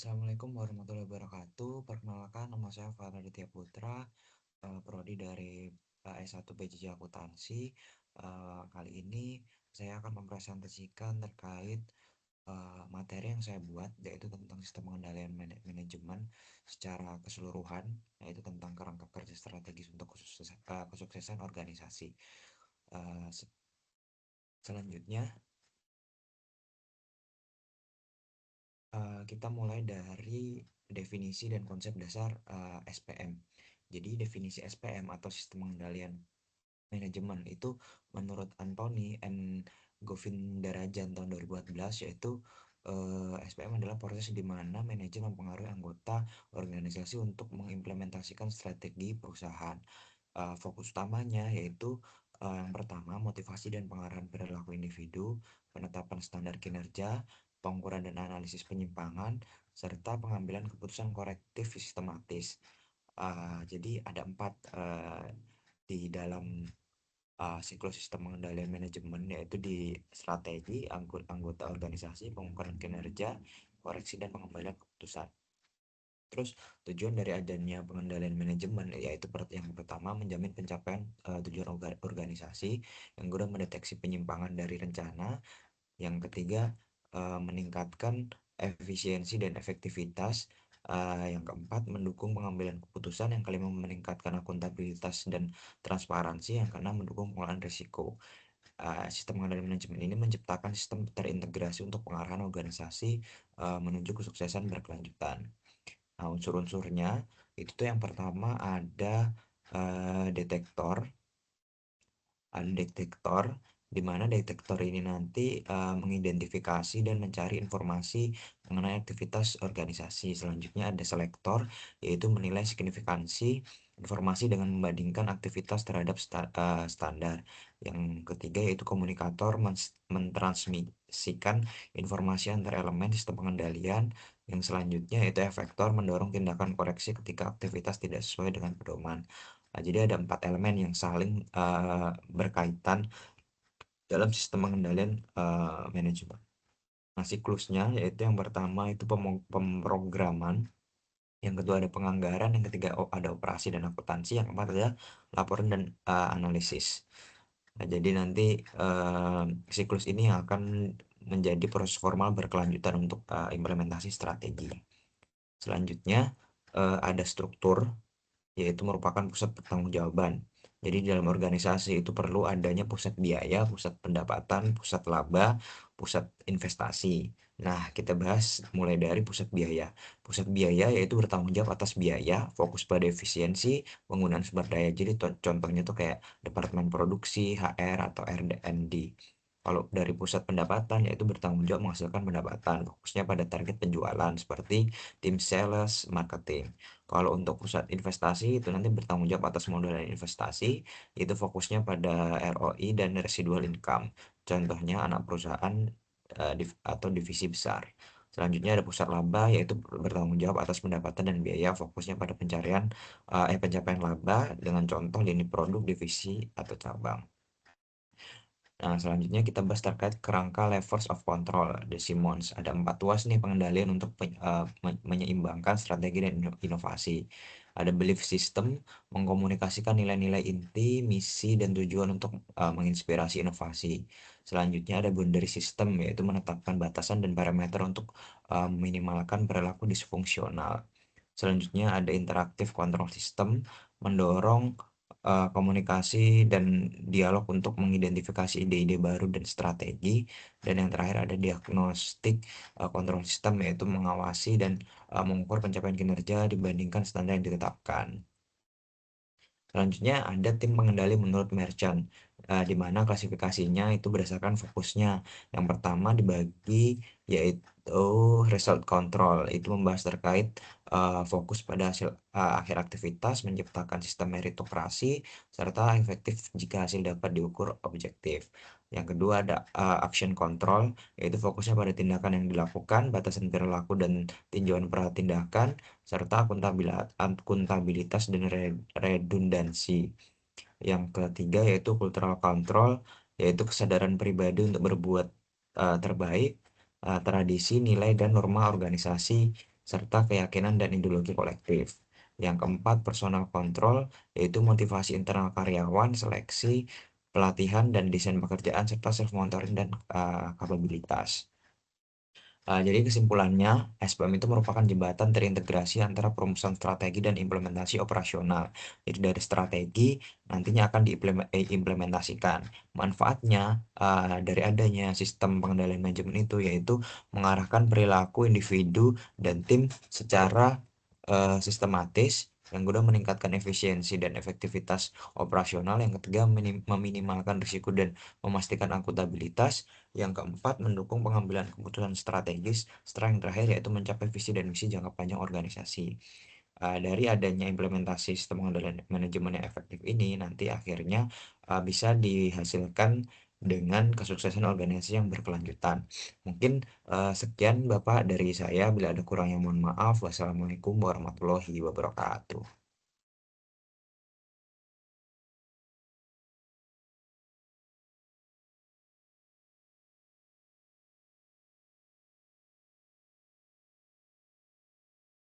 Assalamualaikum warahmatullahi wabarakatuh. Perkenalkan, nama saya Farah Aditya Putra, prodi dari S1 PJJ Akuntansi. Kali ini saya akan mempresentasikan terkait materi yang saya buat, yaitu tentang sistem pengendalian manajemen secara keseluruhan, yaitu tentang kerangka kerja strategis untuk kesuksesan organisasi. Selanjutnya, kita mulai dari definisi dan konsep dasar SPM. Jadi definisi SPM atau sistem pengendalian manajemen itu menurut Anthony N. Govindarajan tahun 2014, yaitu SPM adalah proses di mana manajer mempengaruhi anggota organisasi untuk mengimplementasikan strategi perusahaan. Fokus utamanya yaitu yang pertama, motivasi dan pengarahan perilaku individu, penetapan standar kinerja, pengukuran dan analisis penyimpangan, serta pengambilan keputusan korektif sistematis. Jadi ada 4 di dalam siklus sistem pengendalian manajemen, yaitu di strategi, anggota organisasi, pengukuran kinerja, koreksi, dan pengembalian keputusan. Terus tujuan dari adanya pengendalian manajemen yaitu yang pertama, menjamin pencapaian tujuan organisasi, yang kedua mendeteksi penyimpangan dari rencana, yang ketiga meningkatkan efisiensi dan efektivitas, yang keempat mendukung pengambilan keputusan, yang kelima meningkatkan akuntabilitas dan transparansi, yang keenam mendukung pengelolaan risiko. Sistem pengendalian manajemen ini menciptakan sistem terintegrasi untuk pengarahan organisasi menuju kesuksesan berkelanjutan. Nah, unsur-unsurnya itu tuh yang pertama ada detektor. Ada detektor, di mana detektor ini nanti mengidentifikasi dan mencari informasi mengenai aktivitas organisasi. Selanjutnya ada selektor, yaitu menilai signifikansi informasi dengan membandingkan aktivitas terhadap standar. Yang ketiga yaitu komunikator, mentransmisikan informasi antar elemen sistem pengendalian. Yang selanjutnya yaitu efektor, mendorong tindakan koreksi ketika aktivitas tidak sesuai dengan pedoman. Jadi ada 4 elemen yang saling berkaitan dalam sistem pengendalian manajemen. Nah, siklusnya yaitu yang pertama itu pemrograman, yang kedua ada penganggaran, yang ketiga ada operasi dan akuntansi, yang keempat ada laporan dan analisis. Nah, jadi nanti siklus ini akan menjadi proses formal berkelanjutan untuk implementasi strategi. Selanjutnya ada struktur, yaitu merupakan pusat pertanggungjawaban. Jadi dalam organisasi itu perlu adanya pusat biaya, pusat pendapatan, pusat laba, pusat investasi. Nah, kita bahas mulai dari pusat biaya. Pusat biaya yaitu bertanggung jawab atas biaya, fokus pada efisiensi penggunaan sumber daya. Jadi contohnya tuh kayak Departemen Produksi, HR, atau RD&D. Kalau dari pusat pendapatan yaitu bertanggung jawab menghasilkan pendapatan, fokusnya pada target penjualan seperti tim sales, marketing. Kalau untuk pusat investasi itu nanti bertanggung jawab atas modal dan investasi, itu fokusnya pada ROI dan residual income. Contohnya anak perusahaan atau divisi besar. Selanjutnya ada pusat laba, yaitu bertanggung jawab atas pendapatan dan biaya, fokusnya pada pencapaian laba dengan contoh lini produk, divisi, atau cabang. Nah, selanjutnya kita bahas terkait kerangka levers of control The Simmons. Ada 4 tuas nih pengendalian untuk menyeimbangkan strategi dan inovasi. Ada belief system, mengkomunikasikan nilai-nilai inti, misi, dan tujuan untuk menginspirasi inovasi. Selanjutnya ada boundary system, yaitu menetapkan batasan dan parameter untuk meminimalkan perilaku disfungsional. Selanjutnya ada interactive control system, mendorong komunikasi dan dialog untuk mengidentifikasi ide-ide baru dan strategi. Dan yang terakhir ada diagnostik control system, yaitu mengawasi dan mengukur pencapaian kinerja dibandingkan standar yang ditetapkan. Selanjutnya ada tim pengendali menurut Merchant, di mana klasifikasinya itu berdasarkan fokusnya. Yang pertama dibagi yaitu result control, itu membahas terkait fokus pada hasil akhir aktivitas, menciptakan sistem meritokrasi, serta efektif jika hasil dapat diukur objektif. Yang kedua ada action control, yaitu fokusnya pada tindakan yang dilakukan, batasan perilaku dan tinjauan tindakan, serta akuntabilitas dan redundansi. Yang ketiga yaitu cultural control, yaitu kesadaran pribadi untuk berbuat terbaik, tradisi, nilai, dan norma organisasi serta keyakinan dan ideologi kolektif. Yang keempat, personal control, yaitu motivasi internal karyawan, seleksi, pelatihan, dan desain pekerjaan, serta self-monitoring dan kapabilitas. Jadi kesimpulannya, SPM itu merupakan jembatan terintegrasi antara perumusan strategi dan implementasi operasional. Jadi dari strategi nantinya akan diimplementasikan. Manfaatnya dari adanya sistem pengendalian manajemen itu yaitu mengarahkan perilaku individu dan tim secara sistematis yang guna meningkatkan efisiensi dan efektivitas operasional. Yang ketiga, meminimalkan risiko dan memastikan akuntabilitas. Yang keempat, mendukung pengambilan keputusan strategis. Setelah yang terakhir yaitu mencapai visi dan misi jangka panjang organisasi. Dari adanya implementasi sistem pengendalian manajemen yang efektif ini, nanti akhirnya bisa dihasilkan dengan kesuksesan organisasi yang berkelanjutan. Mungkin sekian Bapak dari saya. Bila ada kurangnya mohon maaf. Wassalamualaikum warahmatullahi wabarakatuh.